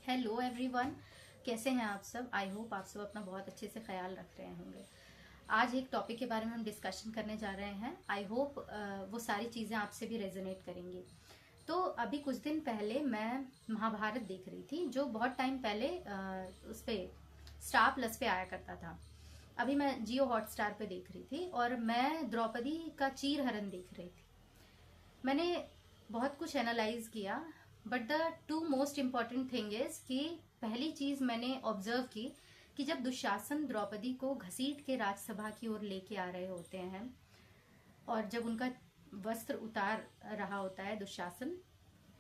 Hello everyone, कैसे हैं आप सब। आई होप आप सब अपना बहुत अच्छे से ख्याल रख रहे होंगे। आज एक टॉपिक के बारे में हम डिस्कशन करने जा रहे हैं। आई होप वो सारी चीज़ें आपसे भी रेजोनेट करेंगी। तो अभी कुछ दिन पहले मैं महाभारत देख रही थी, जो बहुत टाइम पहले उस पे स्टार प्लस पे आया करता था। अभी मैं जियो हॉटस्टार पे देख रही थी और मैं द्रौपदी का चीरहरण देख रही थी। मैंने बहुत कुछ एनालाइज किया, but the two most important thing is कि पहली चीज मैंने ऑब्जर्व की कि जब दुशासन द्रौपदी को घसीट के राजसभा की ओर लेके आ रहे होते हैं और जब उनका वस्त्र उतार रहा होता है दुशासन,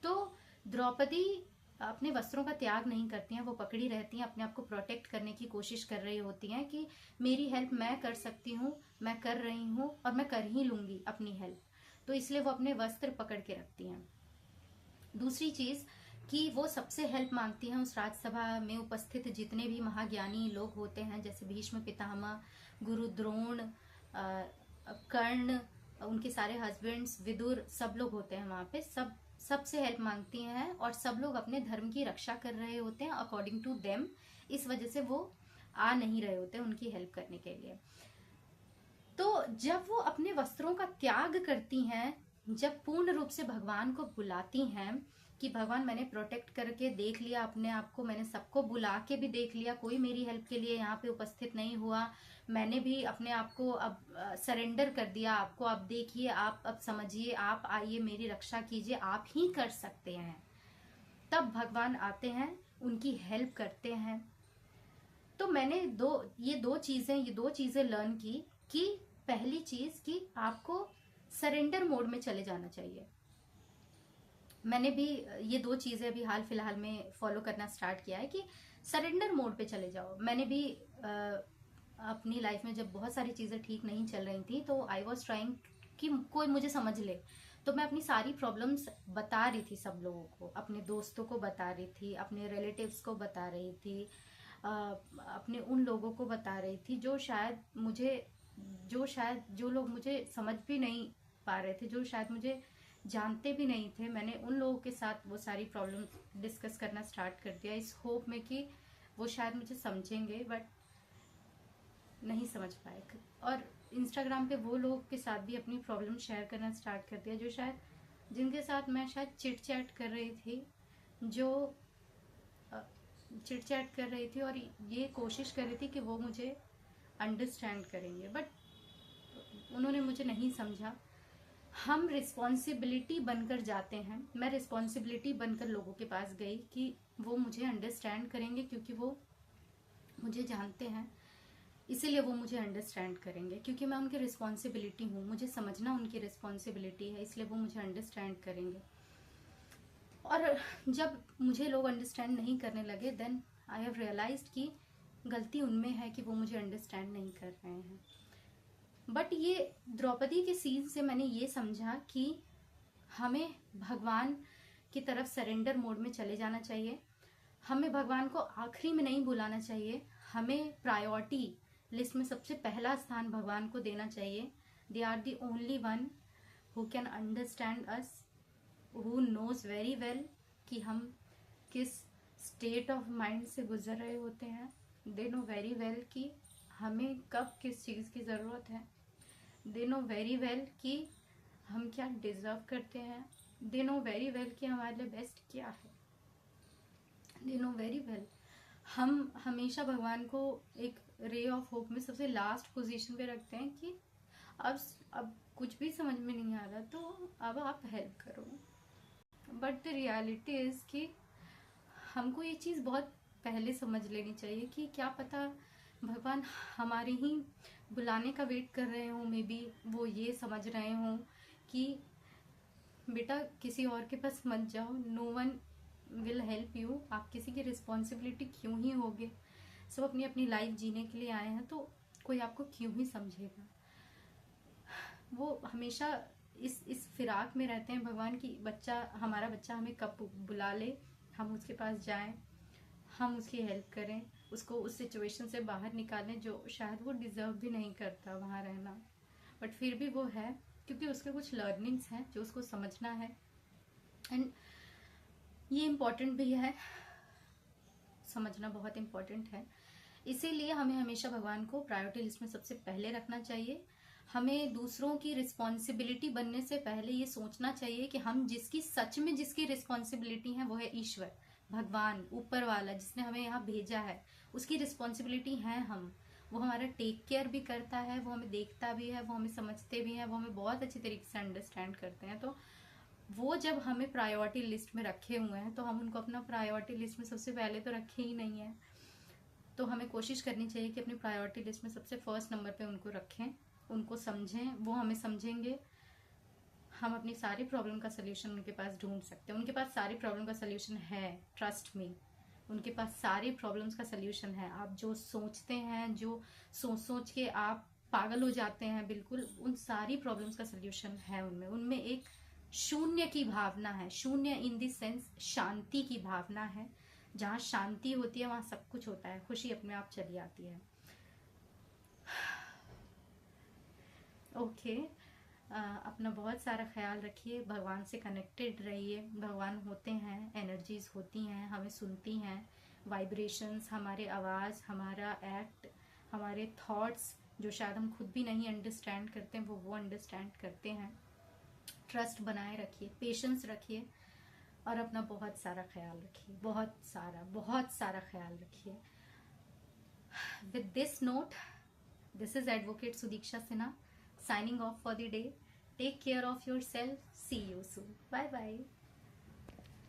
तो द्रौपदी अपने वस्त्रों का त्याग नहीं करती हैं। वो पकड़ी रहती हैं, अपने आप को प्रोटेक्ट करने की कोशिश कर रही होती हैं कि मेरी हेल्प मैं कर सकती हूँ, मैं कर रही हूँ और मैं कर ही लूंगी अपनी हेल्प। तो इसलिए वो अपने वस्त्र पकड़ के रखती हैं। दूसरी चीज कि वो सबसे हेल्प मांगती हैं उस राजसभा में उपस्थित जितने भी महाज्ञानी लोग होते हैं, जैसे भीष्म पितामह, गुरु द्रोण, कर्ण, उनके सारे हस्बैंड्स, विदुर, सब लोग होते हैं वहां पे। सबसे हेल्प मांगती हैं और सब लोग अपने धर्म की रक्षा कर रहे होते हैं अकॉर्डिंग टू देम। इस वजह से वो आ नहीं रहे होते उनकी हेल्प करने के लिए। तो जब वो अपने वस्त्रों का त्याग करती हैं, जब पूर्ण रूप से भगवान को बुलाती हैं कि भगवान मैंने प्रोटेक्ट करके देख लिया अपने आप को, मैंने सबको बुला के भी देख लिया, कोई मेरी हेल्प के लिए यहाँ पे उपस्थित नहीं हुआ, मैंने भी अपने आप को अब सरेंडर कर दिया आपको, आप देखिए, आप अब समझिए, आप आइए मेरी रक्षा कीजिए, आप ही कर सकते हैं। तब भगवान आते हैं, उनकी हेल्प करते हैं। तो मैंने ये दो चीजें लर्न की कि पहली चीज कि आपको सरेंडर मोड में चले जाना चाहिए। मैंने भी ये दो चीजें अभी हाल फिलहाल में फॉलो करना स्टार्ट किया है कि सरेंडर मोड पे चले जाओ। मैंने भी अपनी लाइफ में जब बहुत सारी चीजें ठीक नहीं चल रही थी, तो आई वॉज ट्राइंग कि कोई मुझे समझ ले। तो मैं अपनी सारी प्रॉब्लम्स बता रही थी सब लोगों को, अपने दोस्तों को बता रही थी, अपने रिलेटिव्स को बता रही थी, अपने उन लोगों को बता रही थी जो लोग मुझे समझ भी नहीं पा रहे थे, जो शायद मुझे जानते भी नहीं थे। मैंने उन लोगों के साथ वो सारी प्रॉब्लम डिस्कस करना स्टार्ट कर दिया, इस होप में कि वो शायद मुझे समझेंगे, बट नहीं समझ पाए। और इंस्टाग्राम पे वो लोग के साथ भी अपनी प्रॉब्लम शेयर करना स्टार्ट कर दिया, जो शायद जिनके साथ मैं शायद चिट चैट कर रही थी, जो चिट चैट कर रही थी और ये कोशिश कर रही थी कि वो मुझे अंडरस्टैंड करेंगे, बट उन्होंने मुझे नहीं समझा। हम रिस्पॉन्सिबिलिटी बनकर जाते हैं, मैं रिस्पॉन्सिबिलिटी बनकर लोगों के पास गई कि वो मुझे अंडरस्टैंड करेंगे, क्योंकि वो मुझे जानते हैं, इसीलिए वो मुझे अंडरस्टैंड करेंगे, क्योंकि मैं उनकी रिस्पॉन्सिबिलिटी हूँ, मुझे समझना उनकी रिस्पॉन्सिबिलिटी है, इसलिए वो मुझे अंडरस्टैंड करेंगे। और जब मुझे लोग अंडरस्टैंड नहीं करने लगे, देन आई हैव रियलाइज्ड कि गलती उनमें है कि वो मुझे अंडरस्टैंड नहीं कर रहे हैं। बट ये द्रौपदी के सीन से मैंने ये समझा कि हमें भगवान की तरफ सरेंडर मोड में चले जाना चाहिए। हमें भगवान को आखिरी में नहीं बुलाना चाहिए, हमें प्रायोरिटी लिस्ट में सबसे पहला स्थान भगवान को देना चाहिए। They are the only one who can understand us, who knows very well कि हम किस स्टेट ऑफ माइंड से गुजर रहे होते हैं। दे नो वेरी वेल कि हमें कब किस चीज़ की ज़रूरत है। दे नो वेरी वेल कि हम क्या डिजर्व करते हैं। दे नो वेरी वेल कि हमारे लिए बेस्ट क्या है। They know very well. हम हमेशा भगवान को एक रे ऑफ होप में सबसे लास्ट पोजीशन पे रखते हैं कि अब कुछ भी समझ में नहीं आ रहा, तो अब आप हेल्प करो। बट द रियलिटी इज कि हमको ये चीज़ बहुत पहले समझ लेनी चाहिए कि क्या पता भगवान हमारे ही बुलाने का वेट कर रहे हों, मे बी वो ये समझ रहे हों कि बेटा किसी और के पास मत जाओ, no one will help you, आप किसी की रिस्पॉन्सिबिलिटी क्यों ही होगे, सब अपनी अपनी लाइफ जीने के लिए आए हैं, तो कोई आपको क्यों ही समझेगा। वो हमेशा इस फिराक में रहते हैं भगवान की हमारा बच्चा हमें कब बुला ले, हम उसके पास जाएं, हम उसकी हेल्प करें, उसको उस सिचुएशन से बाहर निकालें जो शायद वो डिजर्व भी नहीं करता वहाँ रहना, बट फिर भी वो है क्योंकि उसके कुछ लर्निंग्स हैं जो उसको समझना है। एंड ये इम्पोर्टेंट भी है समझना बहुत इम्पोर्टेंट है। इसीलिए हमें हमेशा भगवान को प्रायोरिटी लिस्ट में सबसे पहले रखना चाहिए। हमें दूसरों की रिस्पॉन्सिबिलिटी बनने से पहले ये सोचना चाहिए कि हम सच में जिसकी रिस्पॉन्सिबिलिटी है वो है ईश्वर, भगवान, ऊपर वाला जिसने हमें यहाँ भेजा है, उसकी रिस्पॉन्सिबिलिटी है हम। वो हमारा टेक केयर भी करता है, वो हमें देखता भी है, वो हमें समझते भी है, वो हमें बहुत अच्छी तरीके से अंडरस्टैंड करते हैं। तो वो जब हमें प्रायोरिटी लिस्ट में रखे हुए हैं तो हम उनको अपना प्रायोरिटी लिस्ट में सबसे पहले तो रखे ही नहीं है। तो हमें कोशिश करनी चाहिए कि अपनी प्रायोरिटी लिस्ट में सबसे फर्स्ट नंबर पे उनको रखें, उनको समझें, वो हमें समझेंगे, हम अपनी सारी प्रॉब्लम का सल्यूशन उनके पास ढूंढ सकते हैं। उनके पास सारी प्रॉब्लम का सल्यूशन है, ट्रस्ट मी, उनके पास सारी प्रॉब्लम्स का सल्यूशन है। आप जो सोचते हैं, जो सोच के आप पागल हो जाते हैं बिल्कुल, उन सारी प्रॉब्लम्स का सल्यूशन है उनमें। उनमें एक शून्य की भावना है, शून्य इन द सेंस शांति की भावना है। जहाँ शांति होती है वहां सब कुछ होता है, खुशी अपने आप चली आती है। ओके, अपना बहुत सारा ख्याल रखिए, भगवान से कनेक्टेड रहिए। भगवान होते हैं, एनर्जीज होती हैं, हमें सुनती हैं, वाइब्रेशंस, हमारे आवाज़, हमारा एक्ट, हमारे थॉट्स जो शायद हम खुद भी नहीं अंडरस्टैंड करते हैं वो अंडरस्टैंड करते हैं। ट्रस्ट बनाए रखिए, पेशेंस रखिए और अपना बहुत सारा ख्याल रखिए, बहुत सारा ख्याल रखिए। With this note, this is Advocate Sudiksha Sinha signing off for the day. Take care of yourself. See you soon. Bye bye.